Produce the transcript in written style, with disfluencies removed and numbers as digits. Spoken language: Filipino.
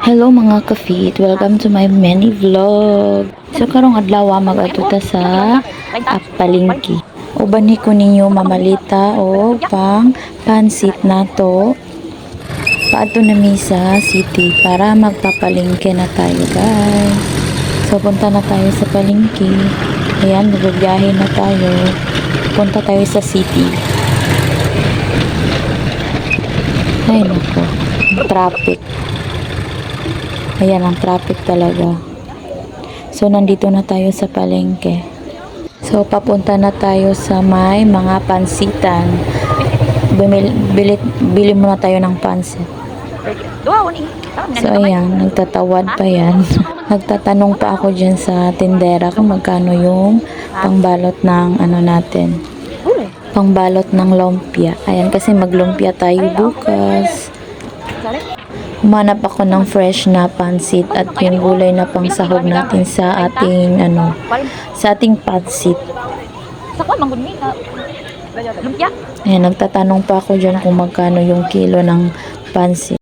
Hello mga ka-fit, welcome to my mini vlog. So karong adlaw mag-atuta sa palengke. Uban ni ko ninyo mamalita o pang pansit nato. Paadto na mi sa city para magpapalengke na tayo, guys. So punta na tayo sa palengke. Ayan, magbibiyahe na tayo. Punta tayo sa city. Ay nako, traffic. Ayan ang traffic talaga. So, nandito na tayo sa palengke. So, papunta na tayo sa may mga pansitan. Bili muna tayo ng pansit. So, ayan. Nagtatawad pa yan. Nagtatanong pa ako dyan sa tindera kung magkano yung pangbalot ng ano natin. Pangbalot ng lumpia. Ayan, kasi maglumpia tayo bukas. Humanap ako ng fresh na pansit at yung gulay na pangsahog natin sa ating sa ating pansit. Ayan, nagtatanong pa ako dyan kung magkano yung kilo ng pansit.